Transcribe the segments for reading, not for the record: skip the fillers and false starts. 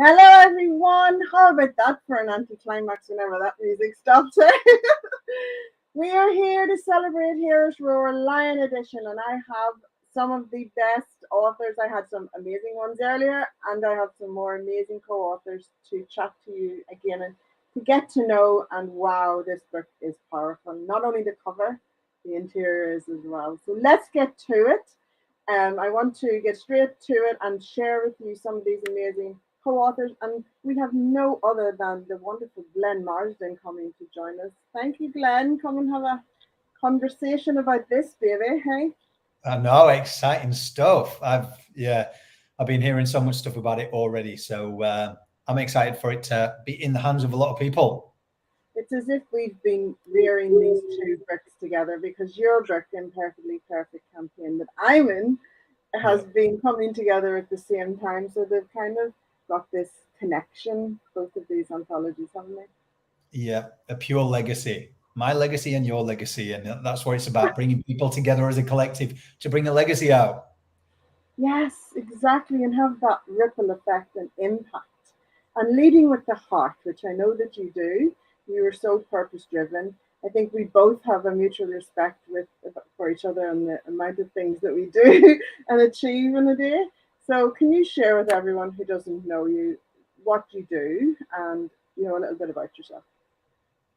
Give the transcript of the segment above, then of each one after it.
Hello, everyone. How about that for an anticlimax whenever that music stops? We are here to celebrate Heroes Roar Lion Edition, and I have some of the best authors. I had some amazing ones earlier, and I have some more amazing co authors to chat to you again and to get to know. And wow, this book is powerful. Not only the cover, the interior is as well. So let's get to it. I want to get straight to it and share with you some of these amazing co-authors, and we have no other than the wonderful Glenn Marsden coming to join us. Thank you, Glenn. Come and have a conversation about this, baby. Hey. I know, exciting stuff. I've been hearing so much stuff about it already, so I'm excited for it to be in the hands of a lot of people. It's as if we've been rearing these two books together, because your book, Imperfectly Perfect Campaign, that I'm in, has been coming together at the same time. So they've kind of got this connection, both of these anthologies, haven't they? Yeah, a pure legacy. My legacy and your legacy. And that's what it's about, bringing people together as a collective to bring a legacy out. Yes, exactly, and have that ripple effect and impact. And leading with the heart, which I know that you do. You are so purpose driven. I think we both have a mutual respect with for each other and the amount of things that we do and achieve in a day. So, can you share with everyone who doesn't know you what you do and a little bit about yourself?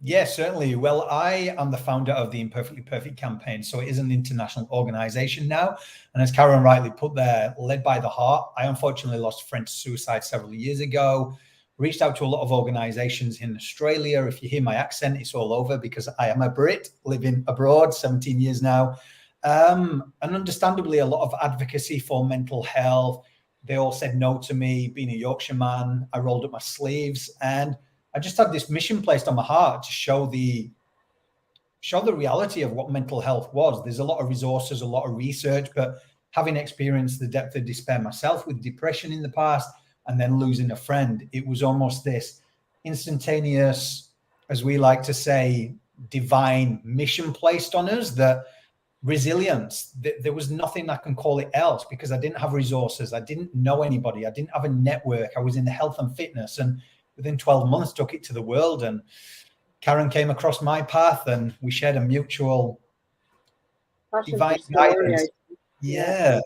Yes, certainly. Well, I am the founder of the Imperfectly Perfect campaign. So it is an international organization now. And as Karen rightly put there, led by the heart. I unfortunately lost a friend to suicide several years ago. Reached out to a lot of organizations in Australia. If you hear my accent, it's all over because I am a Brit living abroad, 17 years now. And understandably, a lot of advocacy for mental health. They all said no to me. Being a Yorkshire man, I rolled up my sleeves, and I just had this mission placed on my heart to show the reality of what mental health was. There's a lot of resources, a lot of research, but having experienced the depth of despair myself with depression in the past and then losing a friend, it was almost this instantaneous, as we like to say, divine mission placed on us, that resilience. There was nothing I can call it else, because I didn't have resources. I didn't know anybody. I didn't have a network. I was in the health and fitness, and within 12 months took it to the world. And Karen came across my path, and we shared a mutual divine guidance. Yeah.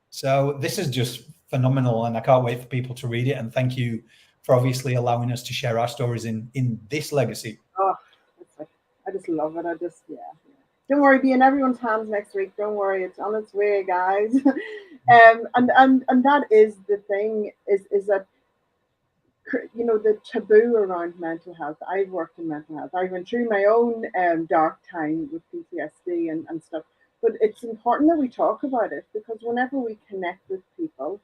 So this is just phenomenal, and I can't wait for people to read it. And thank you for obviously allowing us to share our stories in this legacy. Oh, I just love it. Yeah. Don't worry, be in everyone's hands next week. Don't worry, it's on its way, guys. And that is the thing, is that the taboo around mental health. I've worked in mental health. I went through my own dark time with PTSD and stuff. But it's important that we talk about it, because whenever we connect with people,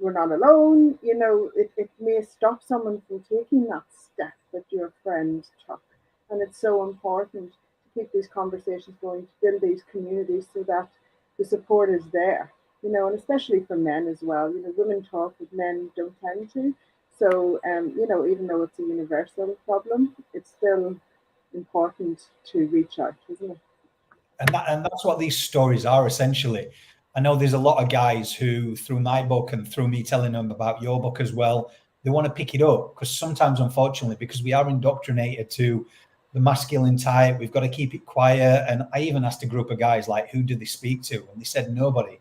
we're not alone. It may stop someone from taking that step that your friend took, and it's so important to keep these conversations going, to build these communities so that the support is there. And especially for men as well. Women talk, but men don't tend to. So, even though it's a universal problem, it's still important to reach out, isn't it? And that's what these stories are essentially. I know there's a lot of guys who, through my book and through me telling them about your book as well, they want to pick it up, because sometimes, unfortunately, because we are indoctrinated to the masculine type, we've got to keep it quiet. And I even asked a group of guys, like, who do they speak to? And they said nobody,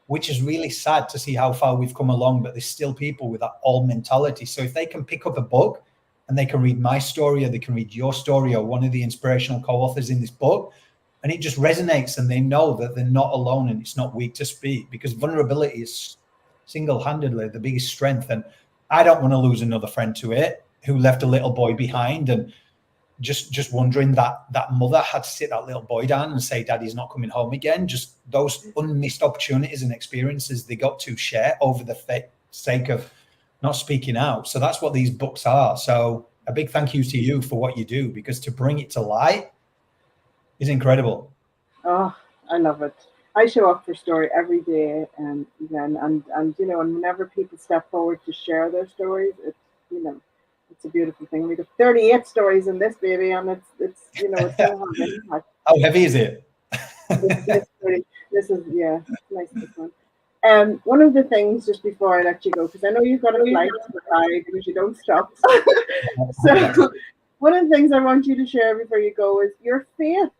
which is really sad to see how far we've come along. But there's still people with that old mentality. So if they can pick up a book and they can read my story, or they can read your story, or one of the inspirational co-authors in this book, and it just resonates, and they know that they're not alone, and it's not weak to speak, because vulnerability is single-handedly the biggest strength. And I don't want to lose another friend to it, who left a little boy behind, and just wondering that mother had to sit that little boy down and say, Daddy's not coming home again. Just those unmissed opportunities and experiences they got to share over the sake of not speaking out. So that's what these books are. So a big thank you to you for what you do, because to bring it to light is incredible. Oh, I love it. I show up for story every day, again, and whenever people step forward to share their stories, it's a beautiful thing. We got 38 stories in this baby, and it's so How heavy is it? This is nice this one. One of the things just before I let you go, because I know you've got a flight to fly because you don't stop. Yes. So, one of the things I want you to share before you go is your faith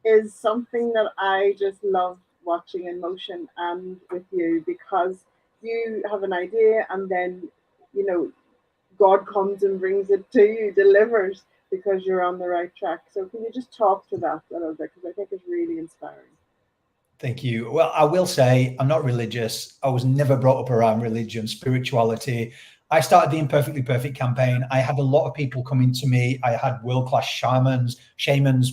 is something that I just love watching in motion and with you because you have an idea and then, you know, God comes and brings it to you, delivers because you're on the right track. So, can you just talk to that a little bit? Because I think it's really inspiring. Thank you. Well, I will say I'm not religious. I was never brought up around religion, spirituality. I started the Imperfectly Perfect campaign. I had a lot of people coming to me. I had world-class shamans,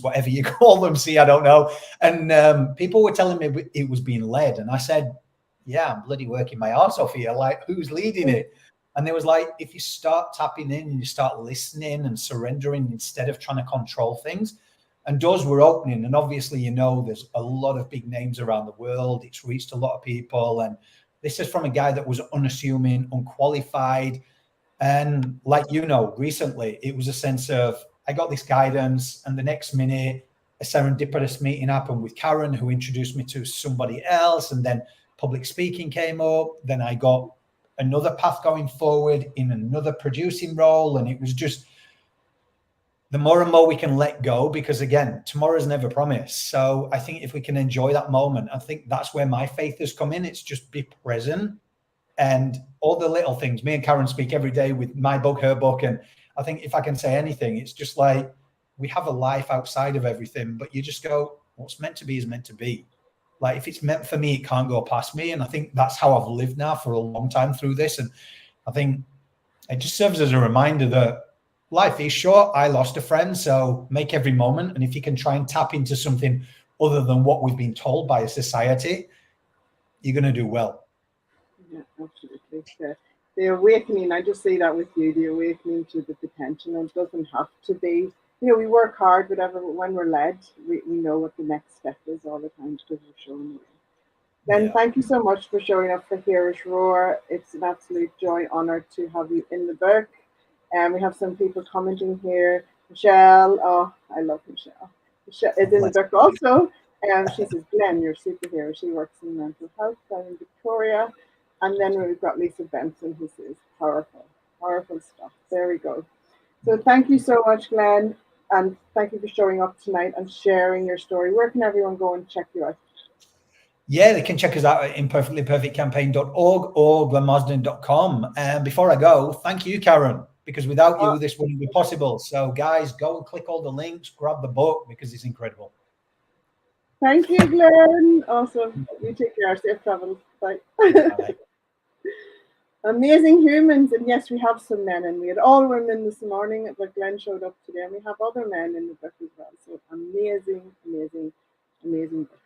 whatever you call them. See, I don't know. And people were telling me it was being led. And I said, yeah, I'm bloody working my arse off here. Like, who's leading it? And they was like, if you start tapping in and you start listening and surrendering instead of trying to control things, and doors were opening. And obviously, there's a lot of big names around the world. It's reached a lot of people. And this is from a guy that was unassuming, unqualified. And like, recently it was a sense of, I got this guidance, and the next minute, a serendipitous meeting happened with Karen, who introduced me to somebody else. And then public speaking came up. Then I got another path going forward in another producing role. And it was just, the more and more we can let go, because again, tomorrow's never promised. So I think if we can enjoy that moment, I think that's where my faith has come in. It's just be present, and all the little things. Me and Karen speak every day with my book, her book. And I think if I can say anything, it's just like, we have a life outside of everything, but you just go, what's meant to be is meant to be. Like, if it's meant for me, it can't go past me. And I think that's how I've lived now for a long time through this. And I think it just serves as a reminder that life is short. I lost a friend, so make every moment. And if you can try and tap into something other than what we've been told by a society, you're going to do well. Yeah, absolutely. The awakening, I just say that with you, the awakening to the potential. And it doesn't have to be, we work hard, whatever, but when we're led, we know what the next step is all the time because we're showing the way. Then Yeah. thank you so much for showing up for Heroes Roar. It's an absolute joy, honor to have you in the book. And we have some people commenting here. Michelle, oh, I love Michelle. Michelle is in the Bless. book also. She says, Glenn, you're a superhero. She works in mental health down in Victoria. And then we've got Lisa Benson who says, powerful, powerful stuff. There we go. So thank you so much, Glenn. And thank you for showing up tonight and sharing your story. Where can everyone go and check you out? Yeah, they can check us out at imperfectlyperfectcampaign.org or glenmarsden.com. And before I go, thank you, Karen, because without Oh, you, this wouldn't be possible. So, guys, go and click all the links, grab the book, because it's incredible. thank you, Glenn. Awesome. You take care. Safe travels. Bye. Bye. Amazing humans. And yes, we have some men, and we had all women this morning, but Glenn showed up today, and we have other men in the book as well. So amazing, amazing, amazing book.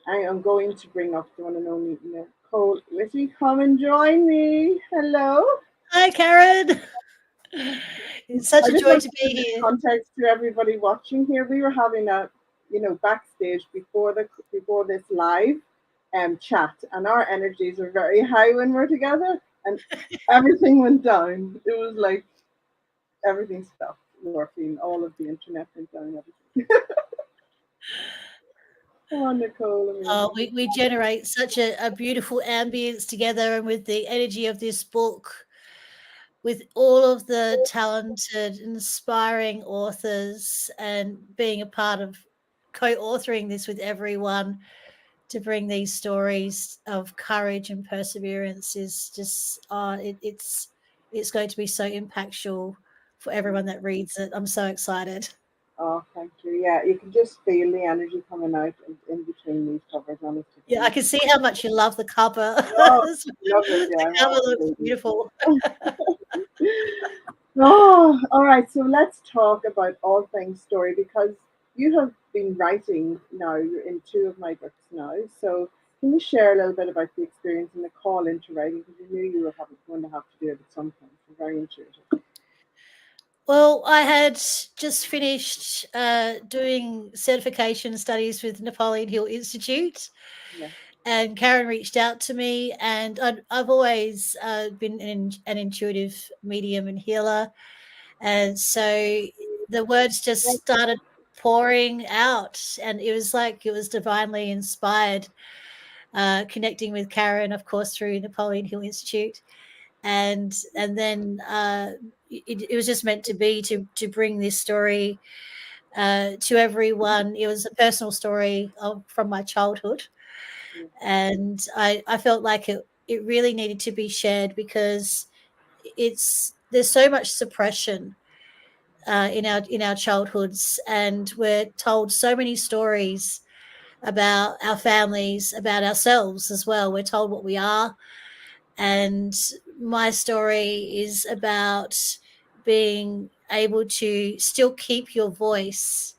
I am going to bring up the one and only Nicole Whitty. Come and join me. Hello. Hi, Karen. It's such I a just joy want to to give be a bit of here. context to everybody watching here. We were having a, backstage before this live chat, and our energies are very high when we're together, and everything went down. It was like everything stopped working. All of the internet went down. Everything. Oh, Nicole, amazing. We generate such a beautiful ambience together, and with the energy of this book, with all of the talented, inspiring authors, and being a part of co-authoring this with everyone to bring these stories of courage and perseverance is just it's going to be so impactful for everyone that reads it. I'm so excited. Oh, thank you. Yeah, you can just feel the energy coming out in between these covers. Honestly, Yeah, I can see how much you love the cover. oh, love it. The Yeah, cover oh, looks baby. beautiful. Oh, all right. So let's talk about all things story because you have been writing now. You're in two of my books now. So can you share a little bit about the experience and the call into writing? Because you knew you were going to have to do it at some point. So very intuitive. Well, I had just finished doing certification studies with Napoleon Hill Institute, Yeah. and Karen reached out to me, and I've always been an intuitive medium and healer, and so the words just started pouring out, and it was like it was divinely inspired. connecting with Karen, of course, through Napoleon Hill Institute, and then it was just meant to be to bring this story to everyone. It was a personal story from my childhood, and I felt like it really needed to be shared because there's so much suppression in our childhoods, and we're told so many stories about our families, about ourselves as well. We're told what we are, and my story is about being able to still keep your voice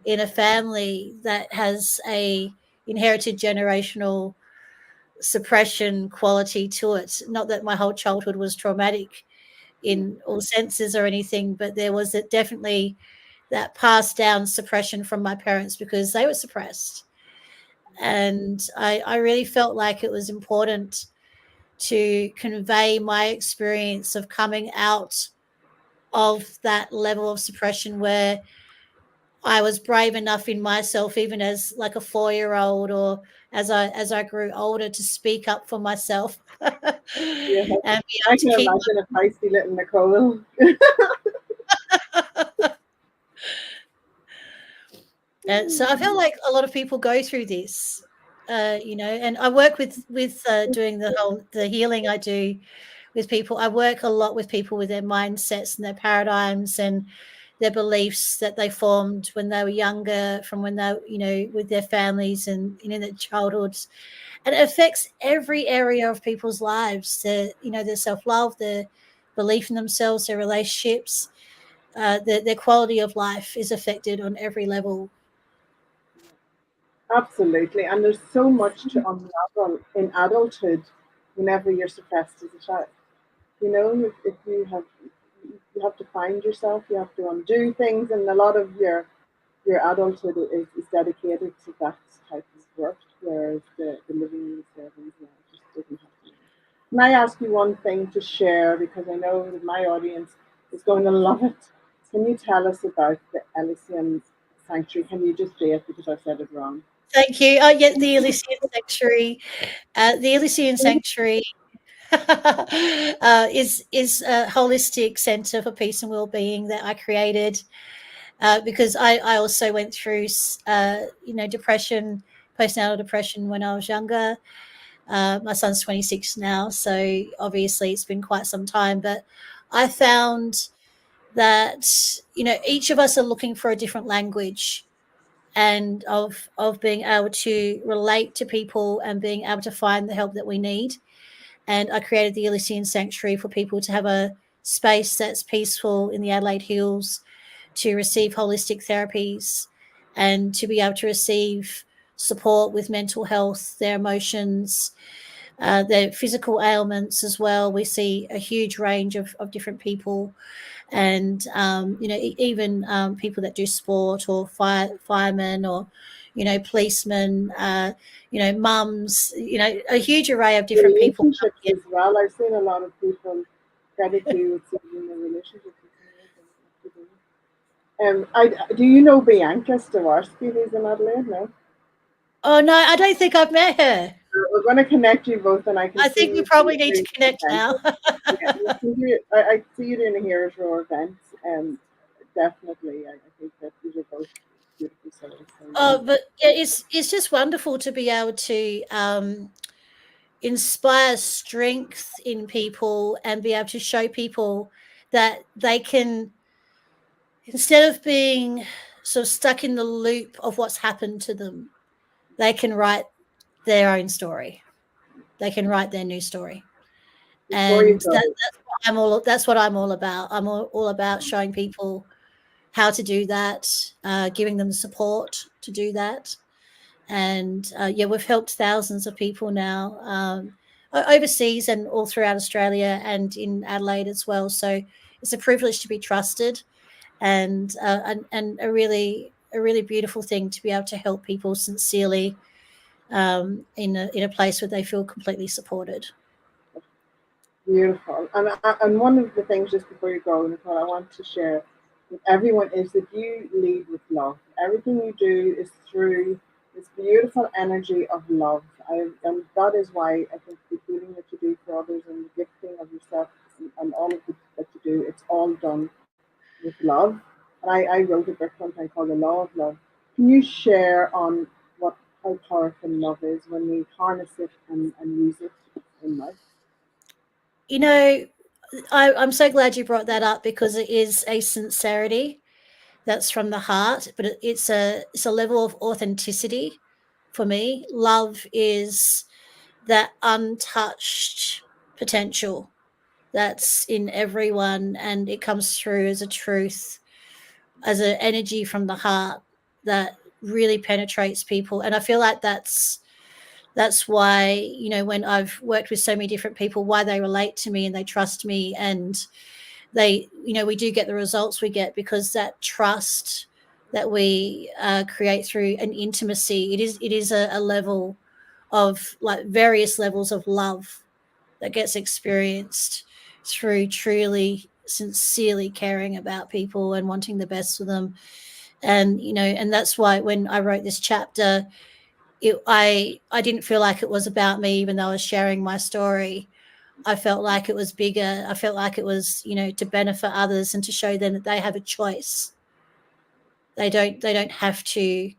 in a family that has a inherited generational suppression quality to it. Not that my whole childhood was traumatic in all senses or anything, but there was definitely that passed down suppression from my parents because they were suppressed. And I really felt like it was important to convey my experience of coming out of that level of suppression where I was brave enough in myself, even as like a 4-year-old, or as I grew older, to speak up for myself and Yeah, be able I to can keep imagine a feisty little Nicole. so I feel like a lot of people go through this, and I work with doing the healing I do with people. I work a lot with people with their mindsets and their paradigms and their beliefs that they formed when they were younger, from when they, with their families and their childhoods, and it affects every area of people's lives. Their self love, their belief in themselves, their relationships, their quality of life is affected on every level. Absolutely. And there's so much to unravel in adulthood whenever you're suppressed as a child. If you have to find yourself, you have to undo things, and a lot of your adulthood is dedicated to that type of work, whereas the living in the servants, yeah, just doesn't happen. Can I ask you one thing to share, because I know that my audience is going to love it? Can you tell us about the Elysian Sanctuary? Can you just say it because I said it wrong? Thank you. Oh, yeah, the Elysian Sanctuary. The Elysian Sanctuary is a holistic center for peace and well-being that I created because I also went through depression, postnatal depression when I was younger. My son's 26 now, so obviously it's been quite some time. But I found that each of us are looking for a different language, and of being able to relate to people and being able to find the help that we need. And I created the Elysian Sanctuary for people to have a space that's peaceful in the Adelaide Hills, to receive holistic therapies and to be able to receive support with mental health, their emotions, their physical ailments as well. We see a huge range of different people, and even people that do sport, or firemen, or policemen, mums, a huge array of different people. Relationships as well. I've seen a lot of people credit you with saving their relationships. It's amazing. Do you know Bianca Stawarski, who's in Adelaide now? Oh no, I don't think I've met her. We're going to connect you both, and I can I see think we you probably need to doing connect now. events. Yeah, I see you doing a Heroes Row event. Definitely, I think that these are both beautiful souls. So yeah. But yeah, it's just wonderful to be able to inspire strength in people and be able to show people that they can, instead of being sort of stuck in the loop of what's happened to them, they can write their own story. They can write their new story. Before you And go, that's what I'm all about. I'm all about showing people how to do that, giving them support to do that. And yeah, we've helped thousands of people now, overseas and all throughout Australia and in Adelaide as well. So it's a privilege to be trusted, and a really beautiful thing to be able to help people sincerely, in a place where they feel completely supported. beautiful. And one of the things, just before you go, Nicole, I want to share with everyone is that you lead with love. Everything you do is through this beautiful energy of love. And that is why I think the healing that you do for others and the gifting of yourself and all of it that you do, it's all done with love. And I wrote a book one time called The Law of Love. Can you share on what how powerful love is when we harness it and use it in life? You know, I'm so glad you brought that up because it is a sincerity that's from the heart, but it's a level of authenticity for me. Love is that untouched potential that's in everyone, and it comes through as a truth, as an energy from the heart that really penetrates people. And I feel like that's why, when I've worked with so many different people, why they relate to me and they trust me, and we do get the results we get because that trust that we create through an intimacy, it is a level of, like, various levels of love that gets experienced through truly sincerely caring about people and wanting the best for them. And that's why when I wrote this chapter, I didn't feel like it was about me, even though I was sharing my story. I felt like it was bigger. I felt like it was, to benefit others and to show them that they have a choice. They don't have to,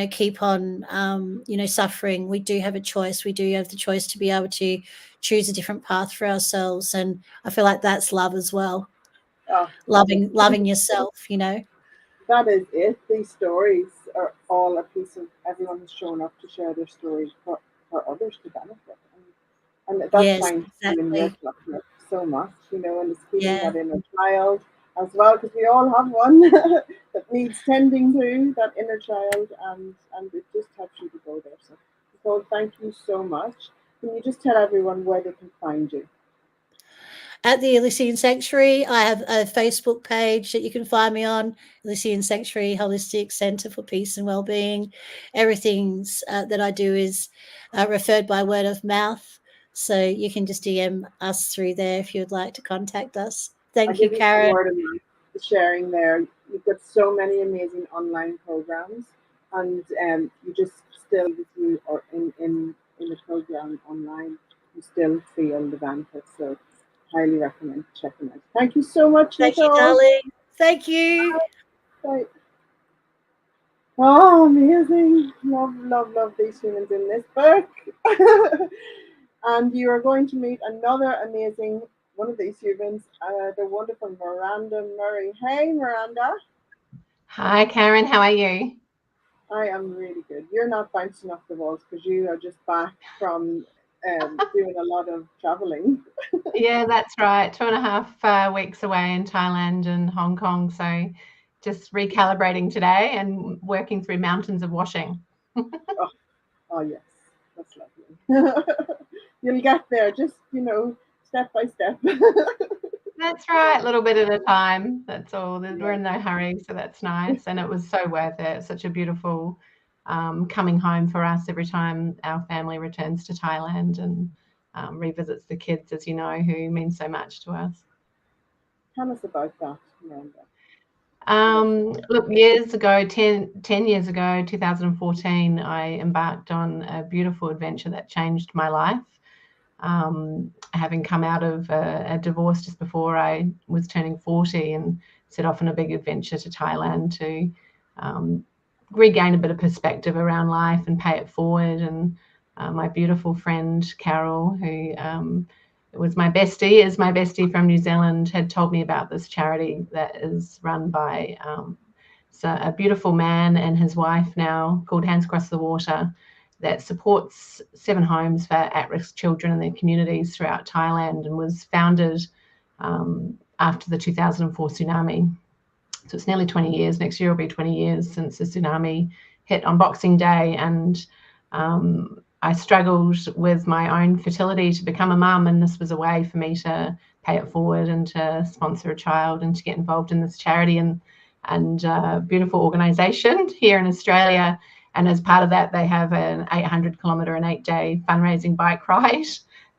keep on, suffering. We do have a choice. We do have the choice to be able to choose a different path for ourselves. And I feel like that's love as well. Oh, Loving yourself. that is it. These stories are all a piece of everyone who's shown up to share their stories for others to benefit. And that Yes, shines through in your exactly. collective so much, and it's healing Yeah. that inner child as well, because we all have one that needs tending to, that inner child, and it just helps you to go there. So, Nicole, thank you so much. Can you just tell everyone where they can find you? At the Elysian Sanctuary, I have a Facebook page that you can find me on, Elysian Sanctuary Holistic Centre for Peace and Wellbeing. Everything's that I do is referred by word of mouth. So you can just DM us through there if you'd like to contact us. I'll Thank you, give you some Karen. word of mouth sharing there. You've got so many amazing online programs, and you just still, with you or in the program online, you still feel the benefits. So, highly recommend checking out. Thank you so much, Thank you, Nicole. darling. Thank you. Bye. Oh, amazing! Love, love, love these humans in this book. And you are going to meet another amazing one of these humans, the wonderful Miranda Murray. Hey, Miranda. Hi, Karen. How are you? I am really good. You're not bouncing off the walls because you are just back from doing a lot of traveling. Yeah, that's right. 2.5 weeks away in Thailand and Hong Kong. So just recalibrating today and working through mountains of washing. Oh, oh yes, that's lovely. You'll get there, just step by step. That's right. A little bit at a time. That's all. We're Yeah. in no hurry. So that's nice. And it was so worth it. Such a beautiful coming home for us every time our family returns to Thailand and revisits the kids, as you know, who mean so much to us. Tell us about that, Miranda. Look, years ago, 10 years ago, 2014, I embarked on a beautiful adventure that changed my life. Having come out of a divorce just before I was turning 40 and set off on a big adventure to Thailand to regain a bit of perspective around life and pay it forward. And my beautiful friend, Carol, who is my bestie from New Zealand, had told me about this charity that is run by a beautiful man and his wife now called Hands Across the Water, that supports 7 homes for at-risk children in their communities throughout Thailand, and was founded after the 2004 tsunami. So it's nearly 20 years. Next year will be 20 years since the tsunami hit on Boxing Day. And I struggled with my own fertility to become a mum, and this was a way for me to pay it forward and to sponsor a child and to get involved in this charity and beautiful organisation here in Australia. And as part of that, they have an 800-kilometre and 8-day fundraising bike ride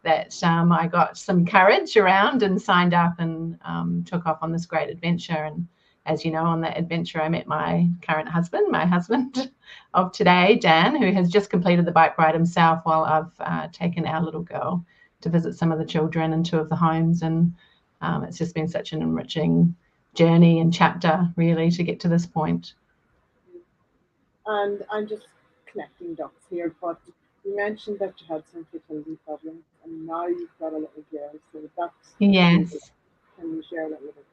that I got some courage around and signed up and took off on this great adventure. And as you know, on that adventure, I met my current husband, my husband of today, Dan, who has just completed the bike ride himself while I've taken our little girl to visit some of the children in 2 of the homes. And it's just been such an enriching journey and chapter, really, to get to this point. And I'm just connecting dots here, but you mentioned that you had some fertility problems, and now you've got a little girl. So that's Yes. Can you share a little bit?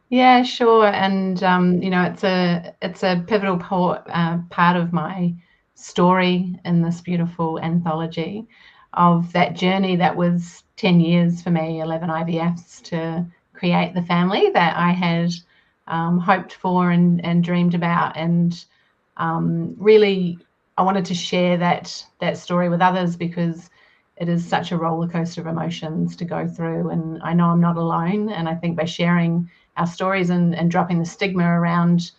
Yeah, sure. And it's a pivotal part of my story in this beautiful anthology of that journey that was 10 years for me, 11 IVFs to create the family that I had hoped for and dreamed about. And really, I wanted to share that story with others because it is such a roller coaster of emotions to go through. And I know I'm not alone. And I think by sharing our stories and dropping the stigma around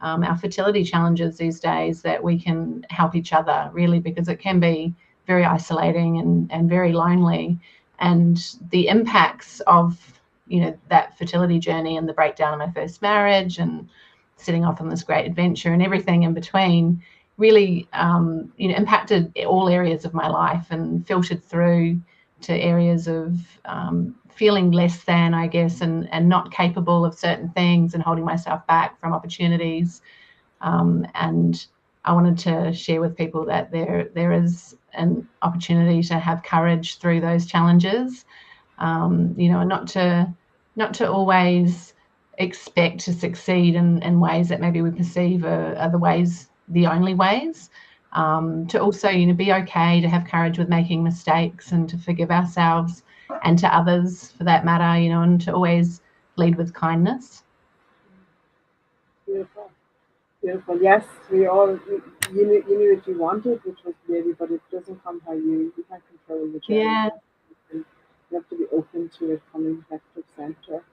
our fertility challenges these days, that we can help each other, really, because it can be very isolating and very lonely. And the impacts of that fertility journey and the breakdown of my first marriage and setting off on this great adventure and everything in between really impacted all areas of my life and filtered through to areas of feeling less than, I guess, and not capable of certain things and holding myself back from opportunities. And I wanted to share with people that there is an opportunity to have courage through those challenges, and not to always expect to succeed in ways that maybe we perceive are the only ways. To also, be okay to have courage with making mistakes and to forgive ourselves and to others for that matter, and to always lead with kindness. Beautiful. Beautiful. Yes, you knew what you wanted, which was baby, but it doesn't come how you can't control the journey. Yeah. You have to be open to it coming left of center.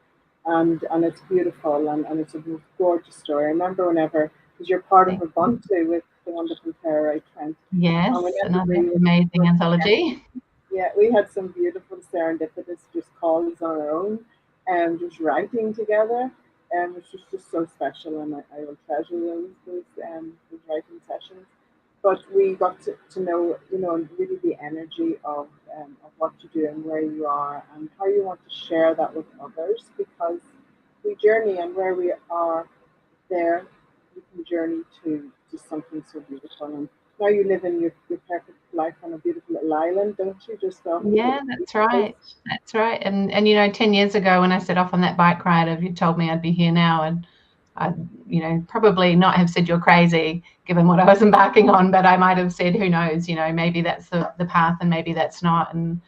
And it's beautiful and it's a gorgeous story. I remember whenever, because you're part of Ubuntu with the wonderful Tara Trent. Yes, another amazing anthology. Yeah, we had some beautiful serendipitous just calls on our own and just writing together, which was just so special, and I will treasure those writing sessions. But we got to know, really the energy of what you do and where you are and how you want to share that with others, because we journey, and where we are there, we can journey to something so beautiful. And now you live in your perfect life on a beautiful little island, don't you? Just off. Yeah, that's right. That's right. And 10 years ago when I set off on that bike ride, if you told me I'd be here now, and I'd probably not have said you're crazy given what I was embarking on, but I might have said, who knows, maybe that's the path and maybe that's not. And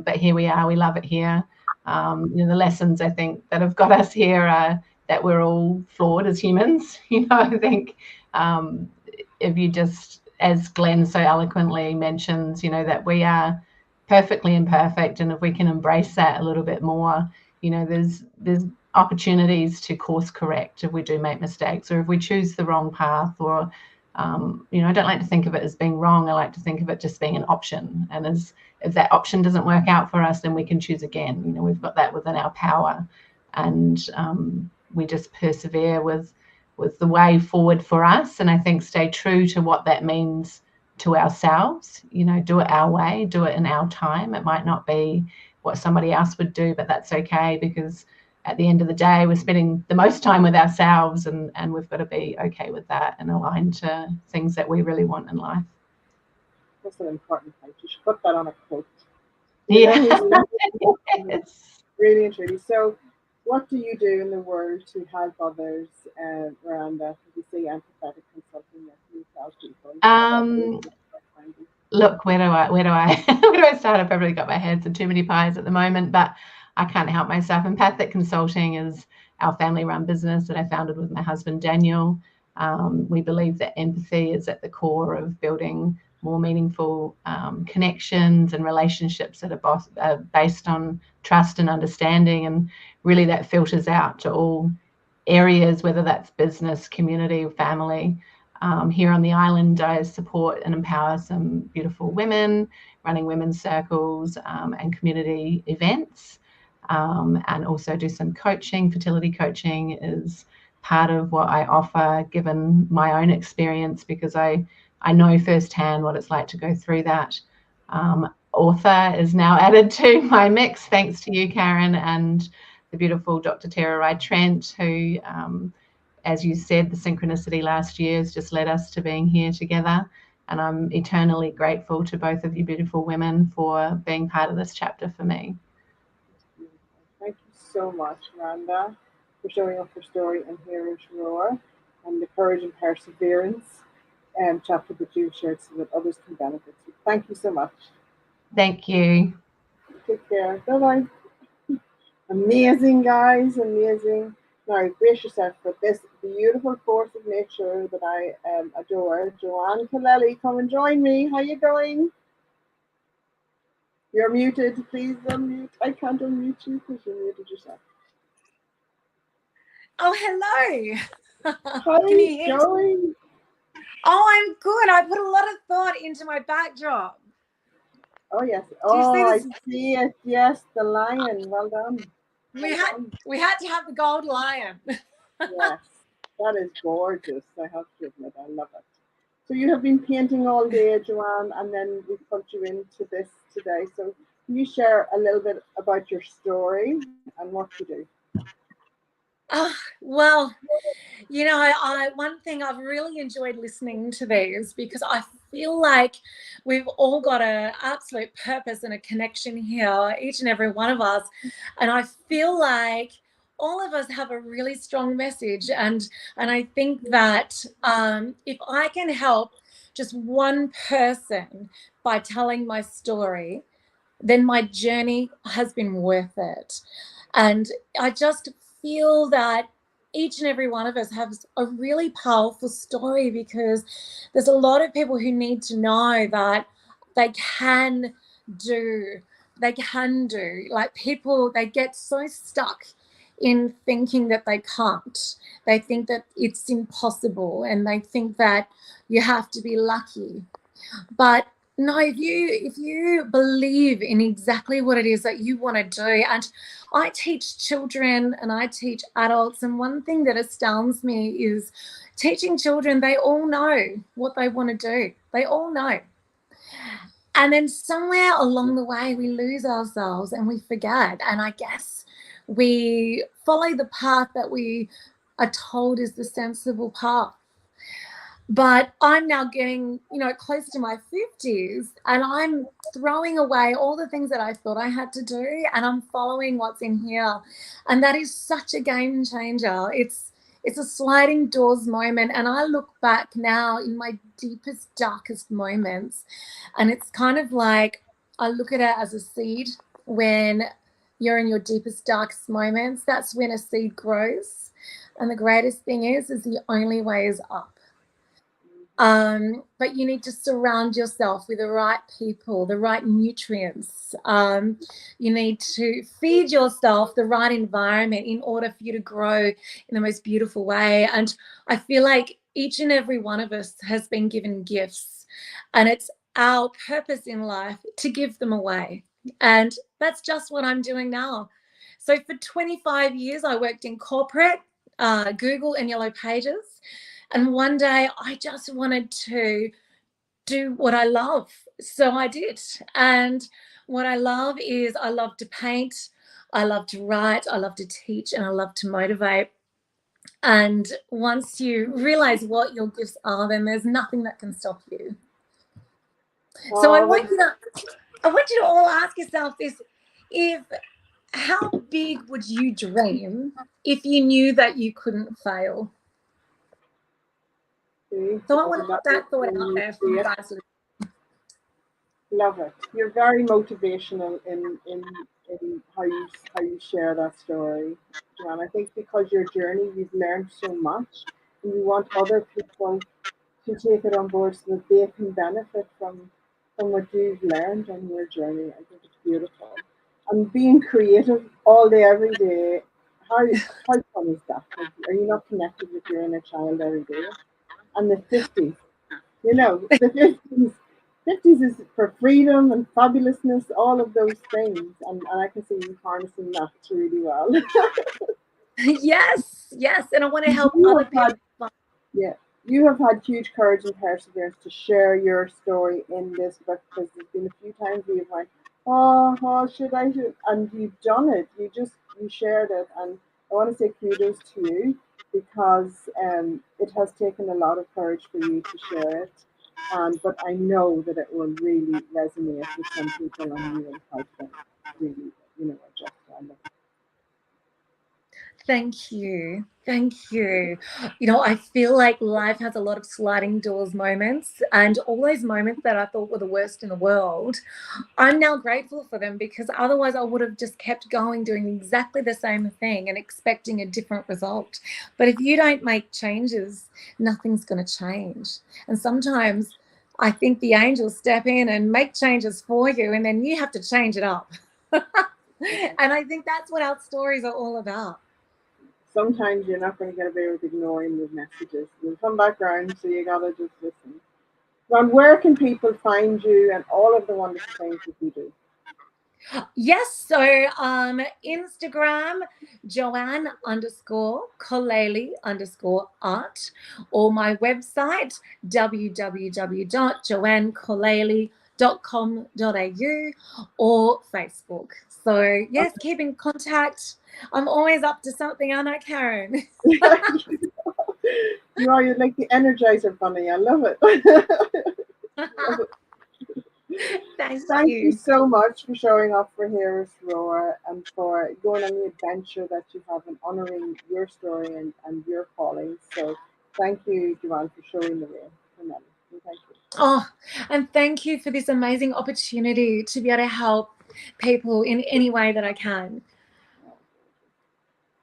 but here we are, we love it here. The lessons I think that have got us here are that we're all flawed as humans. I think if you just, as Glenn so eloquently mentions, that we are perfectly imperfect, and if we can embrace that a little bit more, there's opportunities to course correct if we do make mistakes or if we choose the wrong path, or I don't like to think of it as being wrong. I like to think of it just being an option, and if that option doesn't work out for us, then we can choose again. We've got that within our power, and we just persevere with the way forward for us, and I think stay true to what that means to ourselves. Do it our way, do it in our time. It might not be what somebody else would do, but that's okay, because at the end of the day, we're spending the most time with ourselves, and we've got to be okay with that and aligned to things that we really want in life. That's an important point. You should put that on a quote. Yeah. It's really and truly. So, what do you do in the world to help others around that? You say empathetic consulting, that you tell people. Look, where do I where do I start? I've probably got my hands in too many pies at the moment, but I can't help myself. Empathic Consulting is our family-run business that I founded with my husband Daniel. We believe that empathy is at the core of building more meaningful connections and relationships that are based on trust and understanding, and really that filters out to all areas, whether that's business, community, or family. Here on the island, I support and empower some beautiful women, running women's circles and community events. and also do some coaching. Fertility coaching is part of what I offer, given my own experience, because I know firsthand what it's like to go through that. Author is now added to my mix, thanks to you, Karen, and the beautiful Dr. Tara Wright-Trent, who, as you said, the synchronicity last year has just led us to being here together. And I'm eternally grateful to both of you beautiful women for being part of this chapter for me. Thank you so much, Rhonda, for showing up your story and Heroes Roar, and the courage and perseverance chapter that you've shared so that others can benefit. So thank you so much. Thank you. Take care. Bye-bye. Amazing, guys. Amazing. Now, brace yourself for this beautiful force of nature that I adore. Joanne Kaleli, come and join me. How you going? You're muted. Please unmute. I can't unmute you because you muted yourself. Oh, hello. How are you going? Oh, I'm good. I put a lot of thought into my backdrop. Oh, yes. Do you see Oh, I this? see it. Yes, the lion. Well done. We had to have the gold lion. Yes, that is gorgeous. I have to admit, I love it. So you have been painting all day, Joanne, and then we put you into this today. So can you share a little bit about your story and what you do? Well, you know, one thing I've really enjoyed listening to these, because I feel like we've all got an absolute purpose and a connection here, each and every one of us. And I feel like all of us have a really strong message. And I think that if I can help just one person by telling my story, then my journey has been worth it. And I just feel that each and every one of us has a really powerful story, because there's a lot of people who need to know that they can do. Like, people, they get so stuck in thinking that they can't. They think that it's impossible, and they think that you have to be lucky. But no, if you believe in exactly what it is that you want to do, and I teach children and I teach adults, and one thing that astounds me is teaching children, they all know what they want to do. They all know. And then somewhere along the way, we lose ourselves and we forget. And I guess we follow the path that we are told is the sensible path. But I'm now getting, close to my 50s, and I'm throwing away all the things that I thought I had to do, and I'm following what's in here. And that is such a game changer. It's a sliding doors moment. And I look back now in my deepest, darkest moments, and it's kind of like I look at it as a seed. When you're in your deepest, darkest moments, that's when a seed grows. And the greatest thing is the only way is up. But you need to surround yourself with the right people, the right nutrients. You need to feed yourself the right environment in order for you to grow in the most beautiful way. And I feel like each and every one of us has been given gifts, and it's our purpose in life to give them away. And that's just what I'm doing now. So for 25 years, I worked in corporate, Google and Yellow Pages. And one day I just wanted to do what I love. So I did. And what I love is I love to paint, I love to write, I love to teach, and I love to motivate. And once you realize what your gifts are, then there's nothing that can stop you. So I want you to all ask yourself this: how big would you dream if you knew that you couldn't fail? So I want to put that thought out there for you guys. Love it. You're very motivational in how you share that story, Joanne. I think because your journey, you've learned so much, and you want other people to take it on board so that they can benefit from what you've learned on your journey. I think it's beautiful. And being creative all day, every day, how fun is that? Like, are you not connected with your inner child every day? And the 50s, the 50s, 50s is for freedom and fabulousness, all of those things. And I can see you harnessing that really well. Yes, yes. And I want to help You other have people had, yeah, you have had huge courage and perseverance to share your story in this book, because there's been a few times where you've like, oh, should I do? And you've done it. You shared it, and I want to say kudos to you, because it has taken a lot of courage for you to share it. But I know that it will really resonate with some people, and you will help them really, adjust on it. Thank you. Thank you. I feel like life has a lot of sliding doors moments, and all those moments that I thought were the worst in the world, I'm now grateful for them, because otherwise I would have just kept going doing exactly the same thing and expecting a different result. But if you don't make changes, nothing's going to change. And sometimes I think the angels step in and make changes for you, and then you have to change it up. And I think that's what our stories are all about. Sometimes you're not going to get away with ignoring the messages. They'll come back around, so you gotta just listen. Ron, where can people find you and all of the wonderful things that you do? Yes, so Instagram, Joanne_Collaley_art, or my website, www.joannecollaley.com.au, or Facebook. So yes, keep in contact. I'm always up to something, aren't I, Karen? You are, you're like the Energizer Bunny. I love it. Love it. Thank Thank you you. so much for showing up for Heroes Roar, and for going on the adventure that you have, and honoring your story and your calling. So thank you, Joanne, for showing the way for many. So thank you. Oh, and thank you for this amazing opportunity to be able to help people in any way that I can.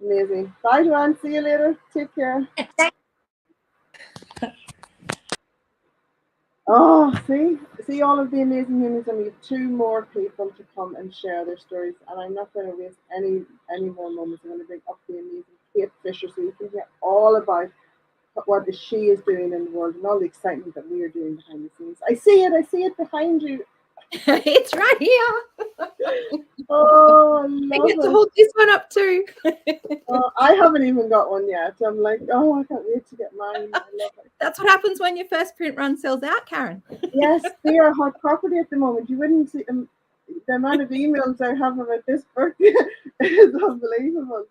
Amazing. Bye, Joanne. See you later. Take care. Oh, see all of the amazing humans, and we have two more people to come and share their stories. And I'm not going to waste any more moments. I'm going to bring up the amazing Kate Fisher, so you can hear all about what she is doing in the world, and all the excitement that we are doing behind the scenes. I see it behind you. It's right here. Oh, I I love get to it. hold this one up too. I haven't even got one yet. I'm like, oh, I can't wait to get mine. I love it. That's what happens when your first print run sells out, Karen. Yes, they are hot property at the moment. You wouldn't see the amount of emails I have about this book is unbelievable,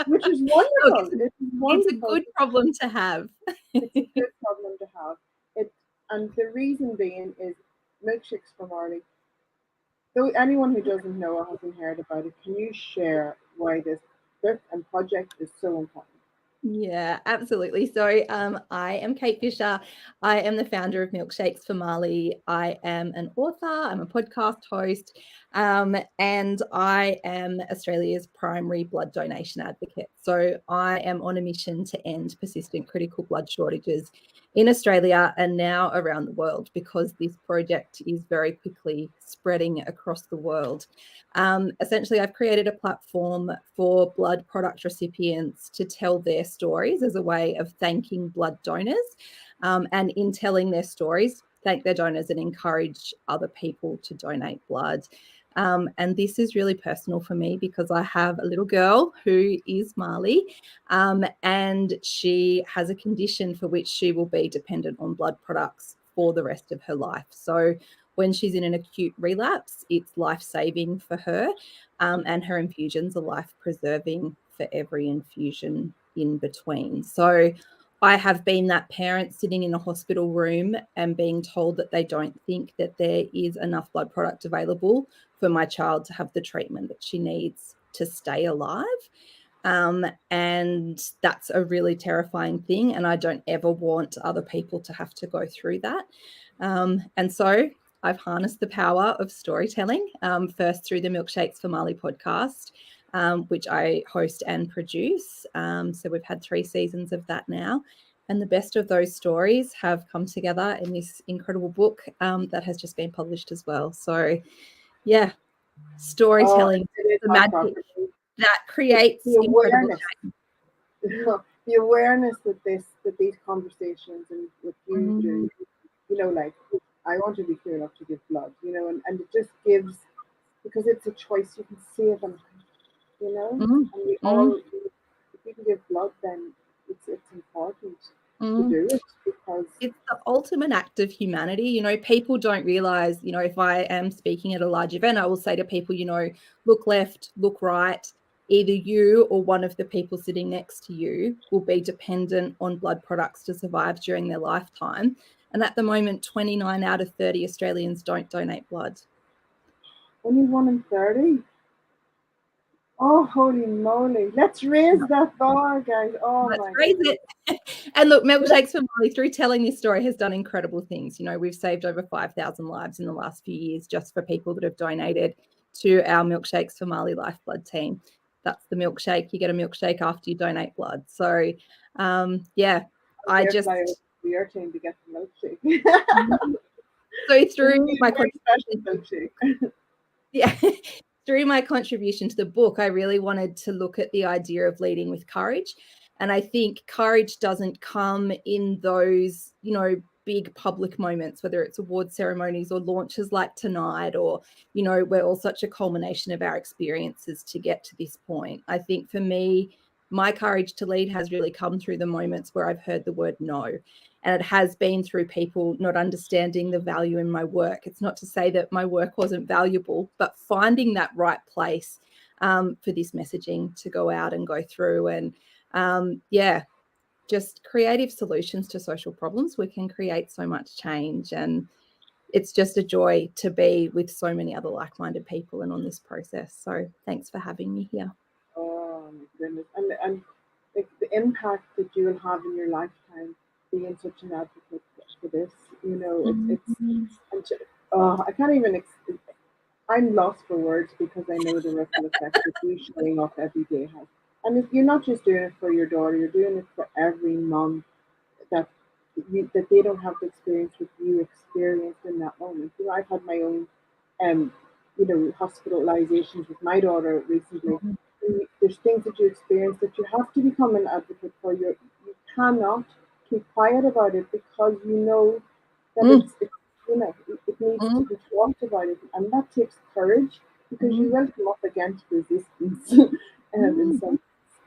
which is Look, wonderful. It is it's a wonderful. good problem to have. It's a good problem to have. And the reason being is milkshakes from Marley. So anyone who doesn't know or hasn't heard about it, can you share why this book and project is so important? Yeah, absolutely. So I am Kate Fisher. I am the founder of Milkshakes for Marley. I am an author, I'm a podcast host, and I am Australia's primary blood donation advocate. So I am on a mission to end persistent critical blood shortages in Australia and now around the world, because this project is very quickly spreading across the world. Essentially, I've created a platform for blood product recipients to tell their stories as a way of thanking blood donors. And in telling their stories, thank their donors and encourage other people to donate blood. And this is really personal for me, because I have a little girl who is Marley, and she has a condition for which she will be dependent on blood products for the rest of her life. So when she's in an acute relapse, it's life-saving for her, and her infusions are life-preserving for every infusion in between. So I have been that parent sitting in a hospital room and being told that they don't think that there is enough blood product available for my child to have the treatment that she needs to stay alive. And that's a really terrifying thing. And I don't ever want other people to have to go through that. And so I've harnessed the power of storytelling, first through the Milkshakes for Marley podcast, which I host and produce. So we've had 3 seasons of that now. And the best of those stories have come together in this incredible book that has just been published as well. So, yeah, storytelling, the magic that creates the incredible awareness. change. The awareness that these conversations and what you do, like I want to be clear enough to give blood, and it just gives, because it's a choice, you can save a life. Mm, And we mm, all, if we can give blood, then it's important to mm. do it, because It's the ultimate act of humanity. People don't realize, if I am speaking at a large event, I will say to people, look left, look right. Either you or one of the people sitting next to you will be dependent on blood products to survive during their lifetime. And at the moment, 29 out of 30 Australians don't donate blood. only 1 in 30. Oh, holy moly. Let's raise that bar, guys. Oh, Let's my raise God. it. And look, Milkshakes for Molly, through telling this story, has done incredible things. We've saved over 5,000 lives in the last few years just for people that have donated to our Milkshakes for Molly Lifeblood team. That's the milkshake. You get a milkshake after you donate blood. So, yeah, I just... fly over to your team to get the milkshake. So through my Very special contribution, milkshake. yeah, through my contribution to the book, I really wanted to look at the idea of leading with courage. And I think courage doesn't come in those, big public moments, whether it's award ceremonies or launches like tonight, or, we're all such a culmination of our experiences to get to this point. I think for me, my courage to lead has really come through the moments where I've heard the word no. And it has been through people not understanding the value in my work. It's not to say that my work wasn't valuable, but finding that right place for this messaging to go out and go through. And just creative solutions to social problems. We can create so much change. And it's just a joy to be with so many other like-minded people and on this process. So thanks for having me here. Oh, my goodness. And like the impact that you will have in your lifetime being such an advocate for this, I can't even, I'm lost for words, because I know the ripple effect that you showing up every day has. And if you're not just doing it for your daughter, you're doing it for every mom that that they don't have the experience with you experienced in that moment. I've had my own, um, hospitalizations with my daughter recently. There's things that you experience that you have to become an advocate for. You cannot keep quiet about it, because you know that it needs to be talked about it, and that takes courage, because you will come up against resistance, in some,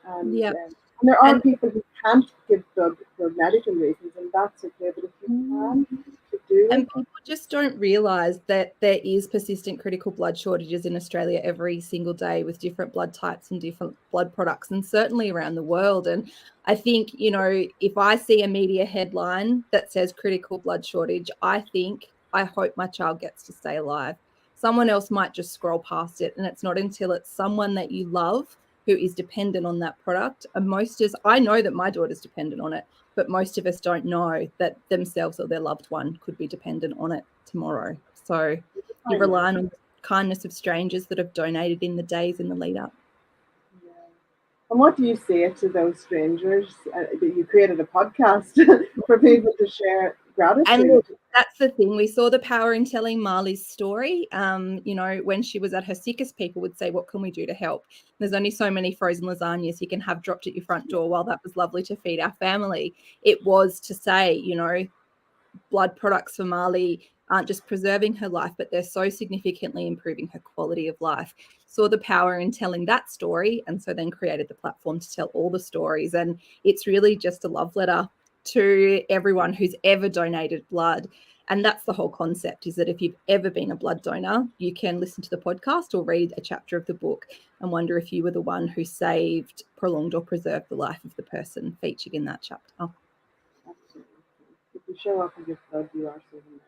and Yeah. and there are And people who can't give blood for medical reasons, and that's okay. But if you can, to do And it, people just don't realise that there is persistent critical blood shortages in Australia every single day, with different blood types and different blood products, and certainly around the world. And I think, if I see a media headline that says critical blood shortage, I hope my child gets to stay alive. Someone else might just scroll past it. And it's not until it's someone that you love who is dependent on that product. And I know that my daughter's dependent on it, but most of us don't know that themselves or their loved one could be dependent on it tomorrow. So you rely on the kindness of strangers that have donated in the days in the lead up. yeah. And what do you say to those strangers, that you created a podcast for people to share And gratitude? look, that's the thing. We saw the power in telling Marley's story. When she was at her sickest, people would say, what can we do to help? There's only so many frozen lasagnas you can have dropped at your front door. While that was lovely to feed our family, it was to say, blood products for Marley aren't just preserving her life, but they're so significantly improving her quality of life. Saw the power in telling that story, and so then created the platform to tell all the stories. And it's really just a love letter to everyone who's ever donated blood. And that's the whole concept, is that if you've ever been a blood donor, you can listen to the podcast or read a chapter of the book and wonder if you were the one who saved, prolonged, or preserved the life of the person featured in that chapter. Absolutely. If you show up and give blood, you are saving lives.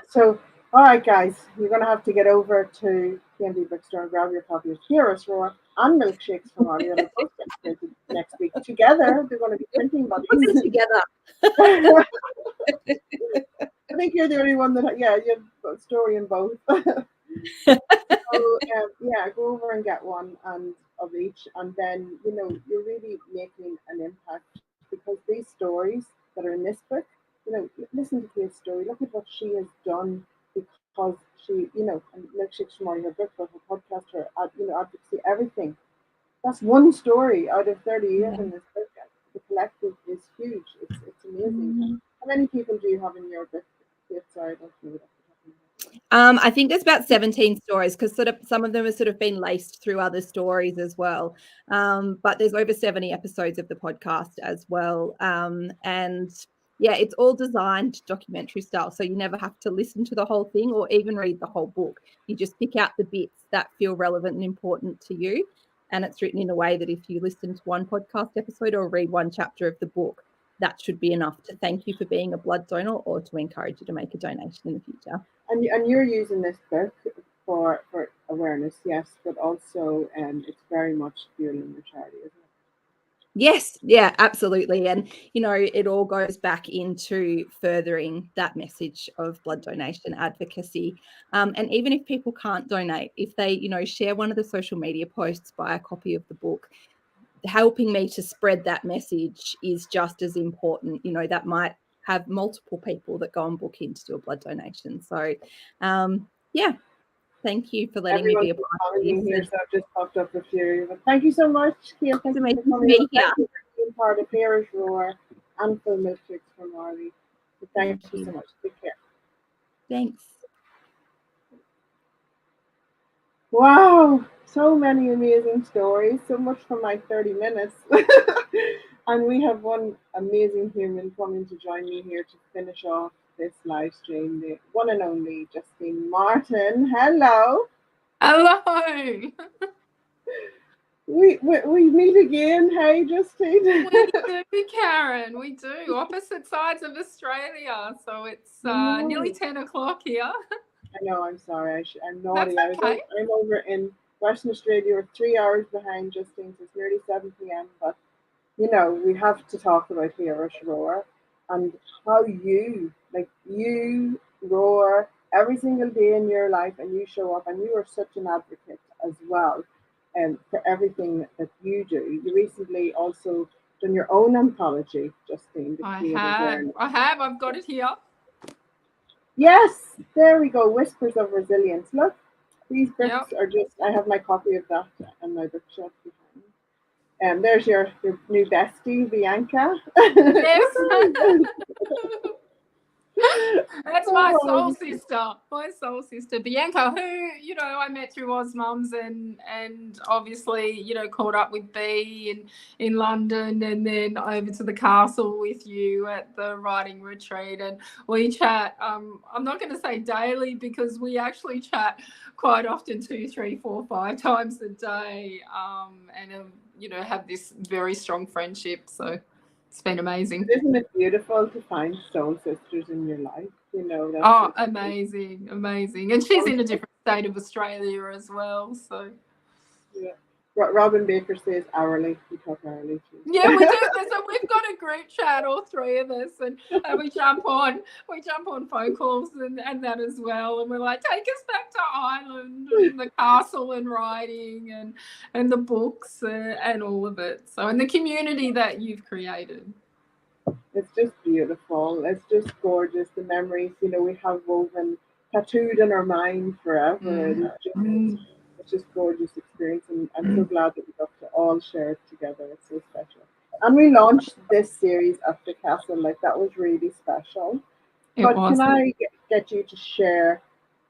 So, all right, guys, you're going to have to get over to P&D Bookstore and grab your copy of Heroes Roar and Milkshakes from Ollie, that are both get printed next week. Together, they're going to be printing Put buddies. them together. I think you're the only one that, you have a story in both. So, go over and get one and of each, and then you're really making an impact, because these stories that are in this book, listen to Kate's story. Look at what she has done, because she, and Milkshakes from her book, her podcast, her advocacy, everything. That's one story out of 30 years in this book. The collective is huge. It's amazing. And How many people do you have in your book? Yeah, sorry, I don't know that. I think there's about 17 stories, because sort of some of them have sort of been laced through other stories as well. But there's over 70 episodes of the podcast as well. And yeah, it's all designed documentary style, so you never have to listen to the whole thing or even read the whole book. You just pick out the bits that feel relevant and important to you. And it's written in a way that if you listen to one podcast episode or read one chapter of the book, that should be enough to thank you for being a blood donor or to encourage you to make a donation in the future. And you're using this book for awareness, yes, but also it's very much fueling your charity, isn't it? Yes, yeah, absolutely. And, you know, it all goes back into furthering that message of blood donation advocacy. And even if people can't donate, if they, you know, share one of the social media posts, buy a copy of the book, helping me to spread that message is just as important. You know, that might have multiple people that go and book in to do a blood donation. So, yeah, thank you for letting me be a part of this. Here, so I've just popped up a few. But thank you so much, Kiel. Thank you for coming. Be here. Thank you for being part of Heroes Roar and Full Milkshakes from Marley. So thank you so much. Take care. Thanks. Wow, so many amazing stories, so much for my 30 minutes. And we have one amazing human coming to join me here to finish off this live stream, the one and only Justine Martin. Hello. Hello. We meet again. Hey, Justine. We do, Karen. We do. Opposite sides of Australia. So it's nearly 10 o'clock here. I know, I'm sorry. I'm naughty. That's okay. I'm over in Western Australia. We're 3 hours behind Justine, so it's nearly 7 p.m. But, you know, we have to talk about Heroes Roar and how you roar every single day in your life, and you show up, and you are such an advocate as well for everything that you do. You recently also done your own anthology, Justine. I have. I've got it here. Yes, there we go. Whispers of Resilience. Look, these books are just, I have my copy of that on my bookshelf behind. And there's your new bestie, Bianca. Yes. That's my soul sister. My soul sister, Bianca, who, you know, I met through Oz Mums and obviously, you know, caught up with B in London, and then over to the castle with you at the writing retreat. And we chat, I'm not going to say daily, because we actually chat quite often, 2, 3, 4, 5 times a day, and, you know, have this very strong friendship. So it's been amazing. Isn't it beautiful to find soul sisters in your life? You know, that's amazing. And she's in a different state of Australia as well. So yeah. Robin Baker says hourly. We talk hourly too. Yeah, we do. So we've got a group chat, all 3 of us, and we jump on phone calls and that as well. And we're like, take us back to Ireland and the castle and writing and the books and all of it. So, and the community that you've created. It's just beautiful. It's just gorgeous. The memories, you know, we have woven, tattooed in our mind forever. And it's just gorgeous experience. And I'm so glad that we got to all share it together. It's so special. And we launched this series at the castle. Like, that was really special. Can I get you to share,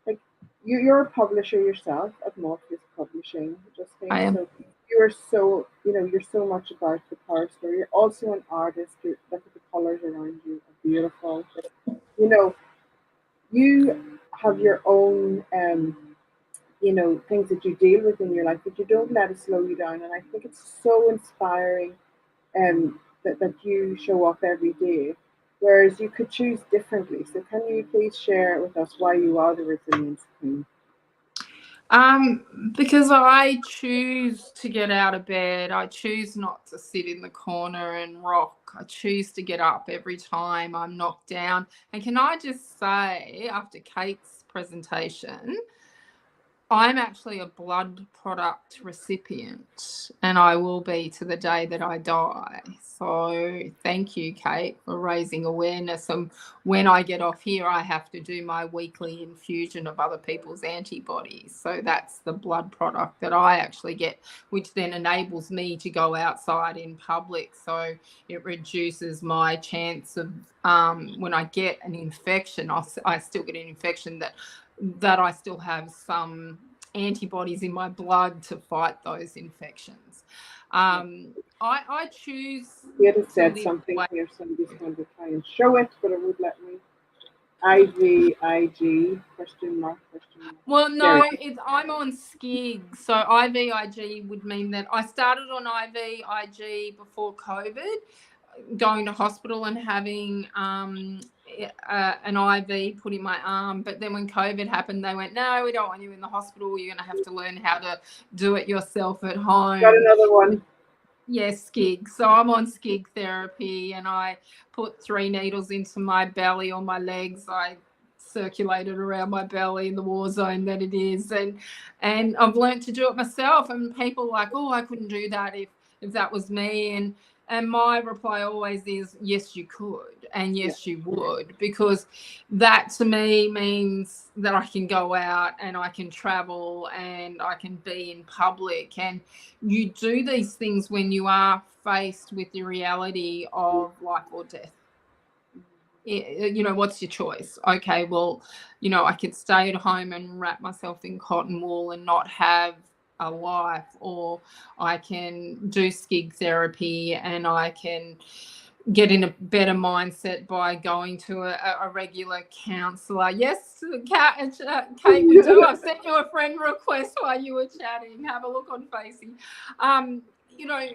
like, you're a publisher yourself at Morpheus Publishing, Justine. I am. So you're so, you know, you're so much about the power story. You're also an artist. Look at the colors around you, are beautiful. You know, you have your own, you know, things that you deal with in your life, but you don't let it slow you down. And I think it's so inspiring that you show up every day, whereas you could choose differently. So can you please share with us why you are the Resilience Queen? Because I choose to get out of bed. I choose not to sit in the corner and rock. I choose to get up every time I'm knocked down. And can I just say, after Kate's presentation, I'm actually a blood product recipient, and I will be to the day that I die. So thank you, Kate, for raising awareness. And when I get off here, I have to do my weekly infusion of other people's antibodies. So that's the blood product that I actually get, which then enables me to go outside in public. So it reduces my chance of when I get an infection, I still get an infection that I still have some antibodies in my blood to fight those infections. I choose. You had said something here, so I'm just going to try and show it, but it would let me. IVIG, question mark. Well, no, I'm on SCIG. So IVIG would mean that I started on IVIG before COVID, going to hospital and having an IV put in my arm. But then when COVID happened, they went, no, we don't want you in the hospital. You're going to have to learn how to do it yourself at home. Got another one. Yes, SCIG. So I'm on SCIG therapy, and I put 3 needles into my belly or my legs. I circulated around my belly in the war zone that it is, and I've learned to do it myself. And people are like, oh, I couldn't do that if that was me. And my reply always is, yes, you could, and yes, you would, because that to me means that I can go out and I can travel and I can be in public. And you do these things when you are faced with the reality of life or death. You know, what's your choice? Okay, well, you know, I could stay at home and wrap myself in cotton wool and not have a life, or I can do SCIG therapy and I can get in a better mindset by going to a regular counsellor. Yes, Kate, we do. I've sent you a friend request while you were chatting. Have a look on Facey. You know,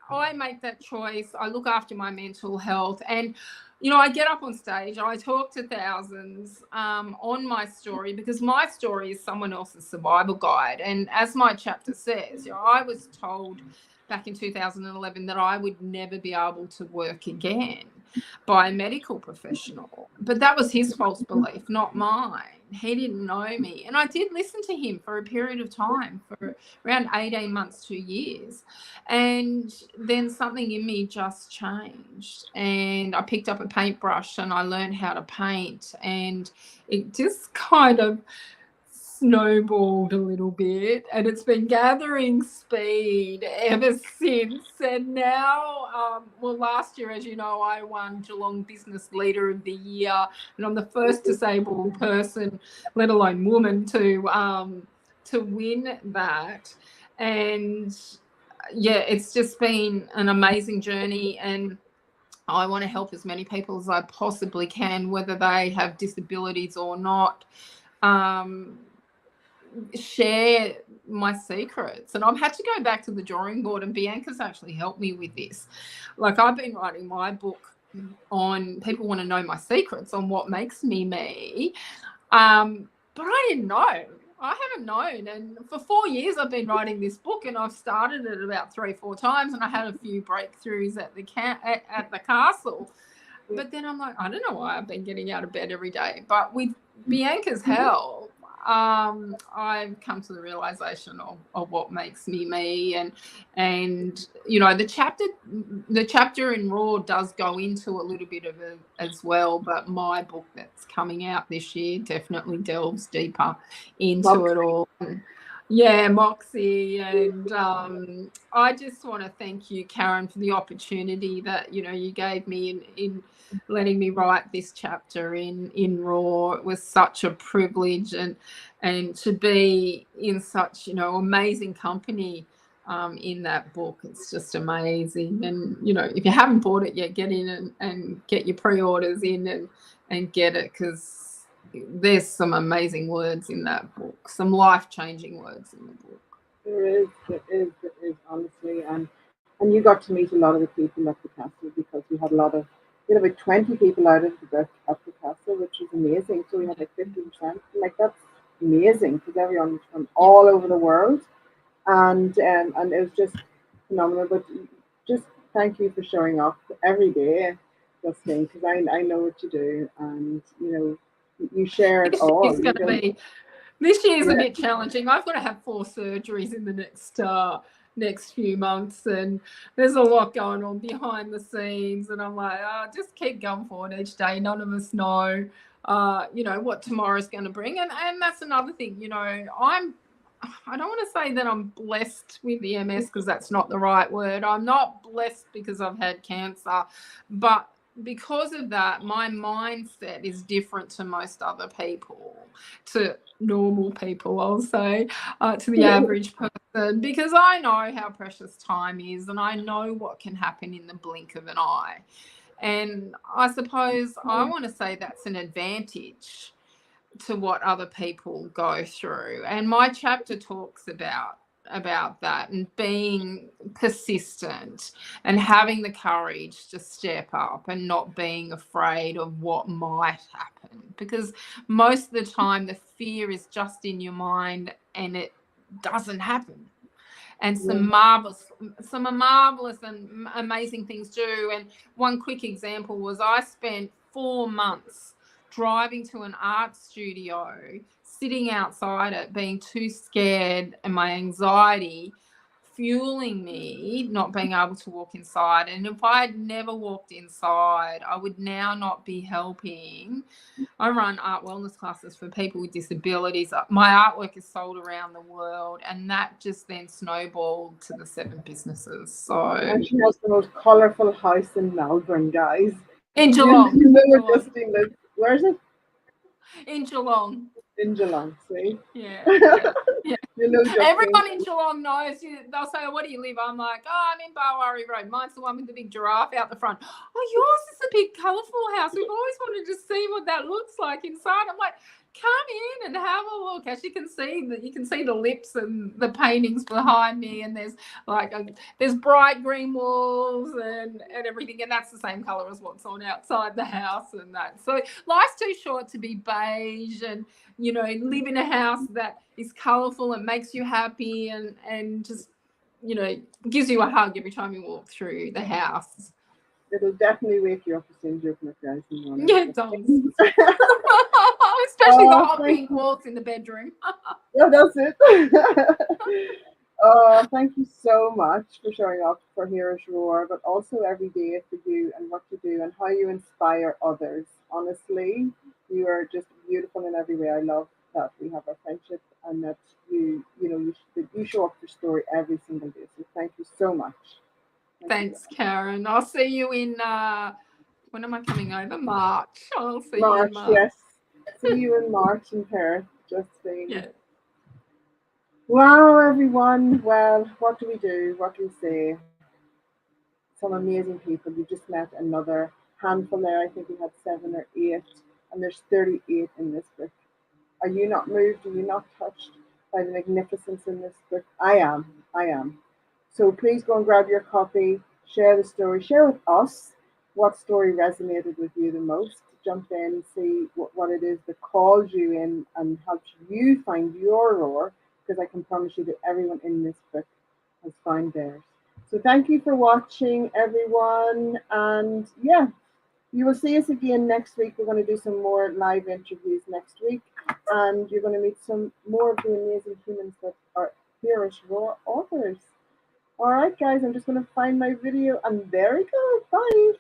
I make that choice. I look after my mental health, and you know, I get up on stage, I talk to thousands on my story, because my story is someone else's survival guide. And as my chapter says, you know, I was told back in 2011 that I would never be able to work again by a medical professional. But that was his false belief, not mine. He didn't know me. And I did listen to him for a period of time, for around 18 months, 2 years. And then something in me just changed. And I picked up a paintbrush and I learned how to paint. And it just kind of snowballed a little bit, and it's been gathering speed ever since. And now, well, last year, as you know, I won Geelong Business Leader of the Year, and I'm the first disabled person, let alone woman, to win that. And yeah, it's just been an amazing journey, and I want to help as many people as I possibly can, whether they have disabilities or not. Share my secrets. And I've had to go back to the drawing board, and Bianca's actually helped me with this. Like, I've been writing my book on, people want to know my secrets on what makes me me, but I didn't know. I haven't known. And for 4 years I've been writing this book, and I've started it about 3-4 times, and I had a few breakthroughs at the castle. But then I'm like, I don't know why I've been getting out of bed every day. But with Bianca's help, I've come to the realization of what makes me me. And you know, the chapter in Raw does go into a little bit of it as well, but my book that's coming out this year definitely delves deeper into it all. Yeah, Moxie. And I just want to thank you, Karen, for the opportunity that, you know, you gave me in letting me write this chapter in Raw. It was such a privilege, and to be in such, you know, amazing company in that book. It's just amazing. And, you know, if you haven't bought it yet, get in and get your pre-orders in and get it, because there's some amazing words in that book, some life-changing words in the book. There is honestly, and you got to meet a lot of the people at the castle, because we had about 20 people out of the book at the castle, which is amazing. So we had like 50%. Like, that's amazing, because everyone was from all over the world, and it was just phenomenal. But just thank you for showing up every day, Justine, because I know what you do, and you know, you share it all. It's going to be This year's a bit challenging. I've got to have 4 surgeries in the next few months, and there's a lot going on behind the scenes, and I'm like, just keep going forward each day. None of us know what tomorrow's going to bring, and that's another thing. I don't want to say that I'm blessed with the MS, because that's not the right word. I'm not blessed because I've had cancer, but because of that, my mindset is different to most other people, to normal people, I'll say, to the average person, because I know how precious time is, and I know what can happen in the blink of an eye. And I suppose I want to say that's an advantage to what other people go through. And my chapter talks about that, and being persistent and having the courage to step up and not being afraid of what might happen, because most of the time the fear is just in your mind and it doesn't happen. And some marvelous and amazing things do. And one quick example was I spent 4 months driving to an art studio, sitting outside it, being too scared, and my anxiety fueling me not being able to walk inside. And if I had never walked inside, I would now not be helping. I run art wellness classes for people with disabilities. My artwork is sold around the world, and that just then snowballed to the 7 businesses. So, and she has the most colourful house in Melbourne, guys. In Geelong. Where is it? In Geelong. In Geelong, see? Yeah. Everyone in Geelong knows. They'll say, "Where do you live?" I'm like, "I'm in Barwari Road. Mine's the one with the big giraffe out the front." "Oh, yours is a big colourful house. We've always wanted to see what that looks like inside." I'm like, "Come in and have a look." As you can see, the lips and the paintings behind me, and there's bright green walls and everything, and that's the same colour as what's on outside the house and that. So life's too short to be beige, and live in a house that is colourful and makes you happy, and just gives you a hug every time you walk through the house. It'll definitely wake you up as soon as you open up your eyes in the morning. Yeah, it does. Especially the hot pink walls in the bedroom. Yeah, that's it. Thank you so much for showing up for Heroes Roar, but also every day for you and what you do and how you inspire others. Honestly, you are just beautiful in every way. I love that we have a friendship, and that you show up your story every single day. So thank you so much. Thanks, Karen. I'll see you in when am I coming over? March. I'll see March, you in March. Yes. See you in March in Perth. Just saying. Yeah. Wow, everyone. Well, what do we do? What do we say? Some amazing people. You just met another handful there. I think we had 7 or 8, and there's 38 in this book. Are you not moved? Are you not touched by the magnificence in this book? I am. I am. So please go and grab your copy, share the story, share with us what story resonated with you the most. Jump in, see what it is that calls you in and helps you find your roar, because I can promise you that everyone in this book has found theirs. So thank you for watching, everyone. And yeah, you will see us again next week. We're going to do some more live interviews next week, and you're going to meet some more of the amazing humans that are Heroes Roar authors. All right, guys, I'm just going to find my video, and there we go. Bye.